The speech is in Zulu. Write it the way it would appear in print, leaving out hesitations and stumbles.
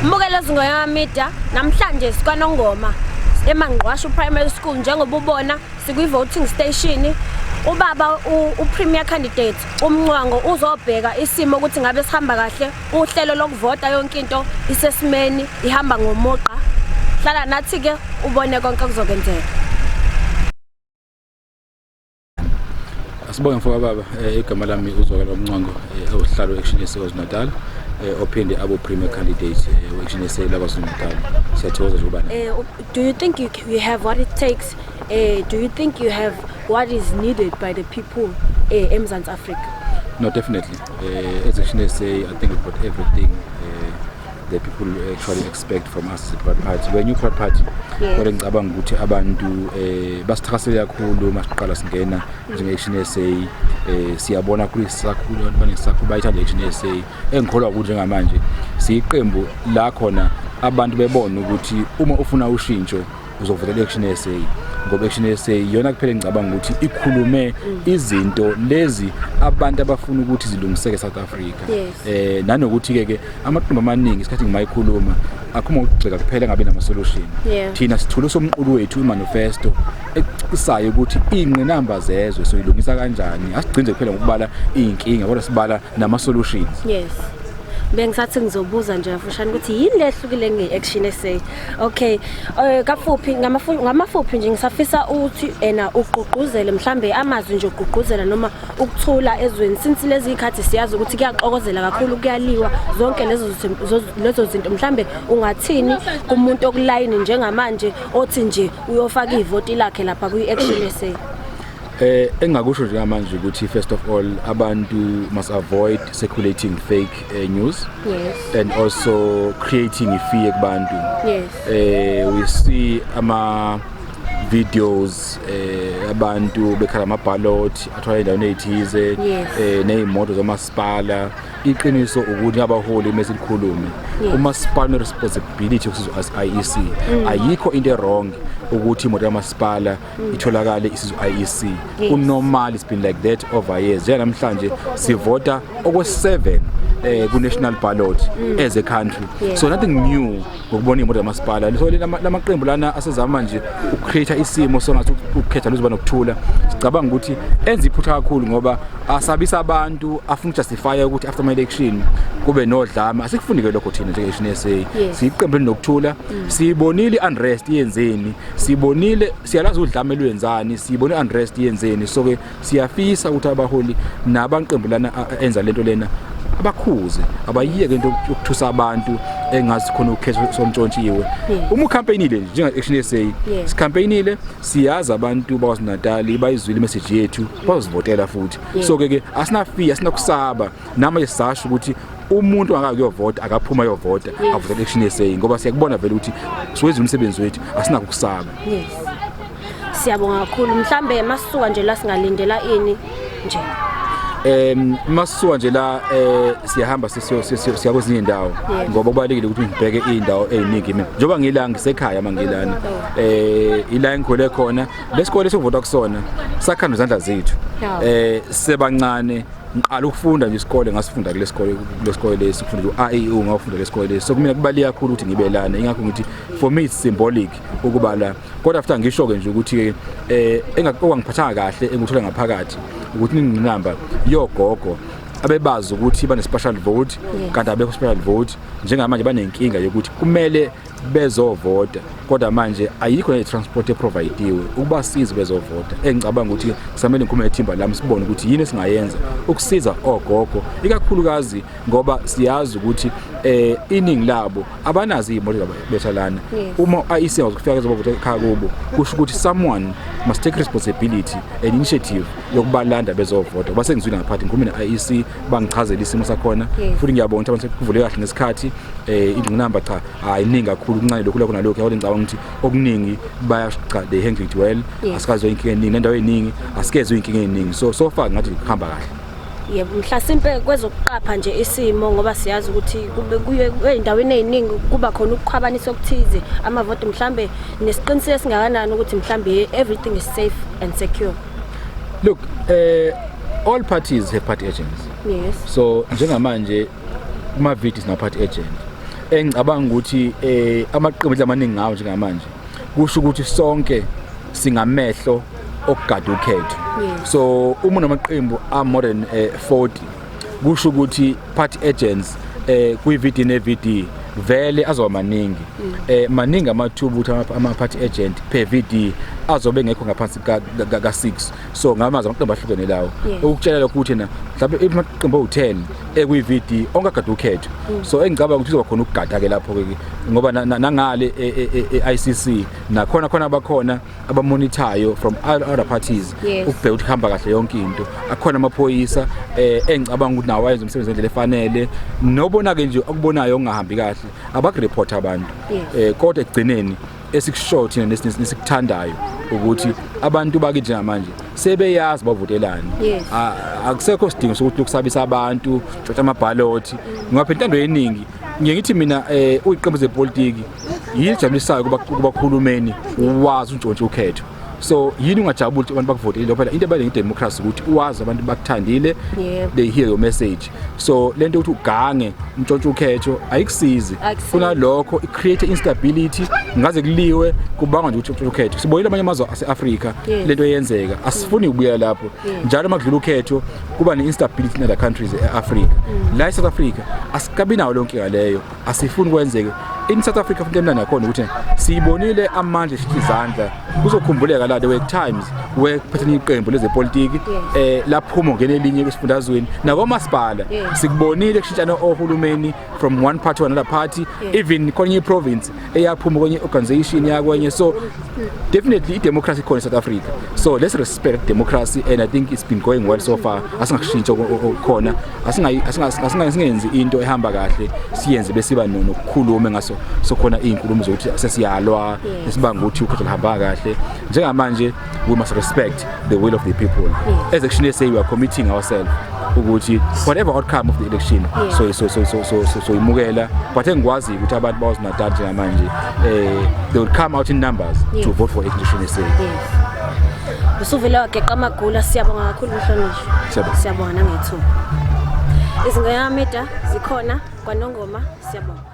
Mbukela zingoya media namhlanje sikwanongoma eMangqwashu Primary School njengoba ubona sikwi voting station. Ubaba upremier candidate uMncwango uzobheka isimo ukuthi ngabe sihamba kahle uhlelo lokuvota yonke into isesimeni ihamba ngomuqa. Hlala nathi ke ubone konke kuzokwenzeka. Asibonge mfowethu baba igama lami uZwakala uMncwango ohlalo Action SA KwaZulu-Natal ophinde abo premier candidate Action SA la KwaZulu-Natal. Siyathokoza nje ubani. Do you think you have what it takes? Do you think you have what is needed by the people in South Africa? No, definitely. As Action SA, I think we've got everything that people actually expect from us as a Pride Party. We're a new Pride Party. Kodwa ngicabanga ukuthi abantu basithakasela kakhulu masiqala singena njenge-Action SA siyabona kuri sakhulu abanesakho bayithanda i-Action SA engikholwa ukuthi njengamanje siyiqembu la khona abantu bebona ukuthi uma ufuna ushintsho uzovotela i-Action SA ngoba i-Action SA yona kuphela ngicabanga ukuthi ikhulume izinto lezi abantu abafuna ukuthi zilungiseke South Africa. Nanokuthi ke amaqembu amaningi isikhathi ngimayikhuluma akhuma ukugxeka kuphela ngabe nama solution. Thina sithule somqulu wethu imanifesto eqisayo ukuthi ingqinamba zezwe soyilungisa kanjani. Asigcinze kuphela ngokubala inkinga kodwa sibala nama solutions. Bengisathi ngizobuza nje afushane ukuthi yini lehlukile ngeAction SA. Okay, kafuphi ngamafuphi nje ngisafisa ukuthi uqhuquzele mhlambe amazwi nje uqhuquzela noma ukuthula ezweni since lezi ikhathi siyazi ukuthi kuyaxokozela kakhulu kuyaliwa zonke lezo zinto mhlambe ungathini kumuntu okulayini njengamanje othi nje uyofaka ivoti lakhe lapha kwiAction SA. Engakusho nje manje ukuthi first of all abantu must avoid circulating fake news and also creating fear kubantu. We see ama videos abantu bekhala ama ballot athwala indawo ezithize nezimoto zomasipala. Iqiniso ukuthi abaholi mesilikhulume umasipala responsibility ukusizwa as IEC ayikho into wrong ukuthi imoto yamasipala itholakale isizwe IEC. Unormal it's been like that over years. Namhlanje sivota okwe7 ku national ballot as a country. So nothing new ngokubona imoto yamasipala. So lamaqembu lana asezama manje ucreate isimo songathi ukukhetha luziba nokuthula. Sicabanga ukuthi enza iphutha kakhulu ngoba asabisa abantu afuna justify ukuthi after my election kube nodlame. Asikufundike lokho thina njengeAction SA. Siqembu linokuthula. Sibonile unrest yenzeni. Sibonile siyalazi udlame lwenzani. Sibone unrest yenzeni. So ke siyafisa ukuthi abaholi nabanqembu lana enza lento lena abakhuze abayiyeke into yokuthusa abantu engazi khona ukhetho somntshontshiwe. Uma ucampaignile njengeAction SA sicampaignile siyazi abantu bakwaZulu-Natal bayizwile message yethu bazivotela futhi. So ke asinafiya asinakusaba nama yesasho ukuthi umuntu angaka kuyovota akaphuma yovota avotela iAction SA ngoba siyakubona vele ukuthi siwenza umsebenzi wethu asinako ukusaba. Siyabonga kakhulu mhlambe masuka nje la singalindela ini nje. Masuka nje la siyahamba siya kwezinye indawo ngoba kubalekile ukuthi ngibheke indawo eziningi mina njoba ngila ngisekhaya mangilana ila engikhole khona lesikole sokuvota kusona sakhanda izandla zethu sebancane ngiqala ukufunda nje isikole ngasifunda kule sikole lesifunda uAEU ngafunda lesikole lesi so kumina kubalika kakhulu ukuthi ngibe lana ingakho ngithi for me it's symbolic ukuba la kodwa after ngisho ke nje ukuthi engakungiphathanga kahle enguthola ngaphakathi ukuthi ingqinamba yogogo abebazi ukuthi bane special vote kanti abekho special vote njengamanje banenkinga yokuthi kumele bezovota kodwa manje ayikho netransport eprovidiwe ukubasiza bezovota. Engicabanga ukuthi kusamele ngikhulume nethimba lami sibone ukuthi yini esingayenza ukusiza ogogo ikakhulukazi ngoba siyazi ukuthi iningi labo abanazi imoto bethalana. Uma IEC ngokufika ezobavota ekhaya kubo kusho ukuthi someone must take responsibility and initiative yokubalanda bezovota. Base ngizwile ngaphathi ngikhulume neIEC bangichazela isimo sakhona futhi ngiyabona ukuthi abantu sekuvule kahle ngesikhathi ingqinamba cha ayiningi kakhulu kuncane lokho lokho nalokho yabona ngicabanga ukuthi okuningi bayacha they handle it well. Asikaze inkinga eningi nendawo eningi asikeze inkinga eningi so far ngathi kuhamba kahle. Yebo mhlasimpe kwezokuqapha nje isimo ngoba siyazi ukuthi kube endaweni eziningi kuba khona ukukhwabanisa okuthize amavote mhlambe nesiqiniseko singakanani ukuthi mhlambe everything is safe and secure. Look, all parties have party agents. So njengamanje kuma viti sina party agent engicabanga ukuthi amaqembu amaningi ngawo njengamanje kusho ukuthi sonke singamehlo okugada ukhetho. So uma namaqembu a more than 40 kusho ukuthi party agents kwi-VD ne-VD vele azoba maningi. Maningi amathuba ukuthi ama-party agent per VD azobe ngekho ngaphansi ka-6. So ngamazi amaqembu ahlukene lawo ukutshela lokho ukuthi na mhlawumbe amaqembu awu-10 ekwi-VD ongagada ukhetho. So engicabanga ukuthi kuzoba khona ukugada ke lapho ke ngoba nangale e-ICC nakhona abakhona abamonithayo from other parties ukubheka ukuthi hamba kahle yonke into. Akhona amaphoyisa engicabanga ukuthi nawo wayenza umsebenzi ngendlela efanele nobona ke nje akubonayo ongahambi kahle abakureport abantu. Kodwa ekugcineni esikushoyo thina nesikuthandayo ukuthi abantu baki njengamanje sebeyazi bavotelani. Akusekho sidingo sokuthi ukusabisa abantu ucotha amabhaloti ngoba intando yeningi ngiyithi mina uyiqembu zepolitiki yijabulisayo kuba khulumeni wazi untshontshe ukhetho. So yini ungajabula ukuthi abantu bakuvotele phela into ebalulekile democracy ukuthi uwazi abantu bakuthandile they hear your message. So lento ukuthi ugange umntshontshe ukhetho ayikusizi kuna lokho icreate instability ngaze kuliwe kubanga nje ukuthi ukhetho. Sibonile amanye amazwe ase-Africa lento eyenzeka asifuni ukubuya lapho njalo makudlula ukhetho kuba ne-instability in other countries e-Africa. La eSouth Africa asikabi nawo lonke ngaleyo asifuni kwenzeke. In South Africa futhi emnandi nakhona ukuthi siyibonile amandla eshithi izandla kuzokhumbuleka la the way times where phetheni iqembu lezepolitiki laphuma ngene elinye kwesifundazweni nakwamasipala sikubonile kushintshana ohulumeni from one party to another party even kwenye province eyaphuma kwenye organization yakwenye. So definitely democracy khona South Africa. So let's respect democracy and I think it's been going well so far. Asingashintsha khona asingenzi into ehamba kahle siyenze besiba nokukhuluma ngaso so khona izinkulumo zokuthi sesiyalwa esibanga ukuthi ukhetho lihamba kahle. Njengamanje we must respect the will of the people. As Action SA we are committing ourselves ukuthi whatever outcome of the election so imukela but engikwazi ukuthi abantu bawozinatha njengamanje they will come out in numbers to vote for Action SA. Usuvela wageqa amagula siyabonga kakhulu Mhlonishwa. Siyabonga nangethuba. Izingane yami zikhona kwaNongoma siyabonga.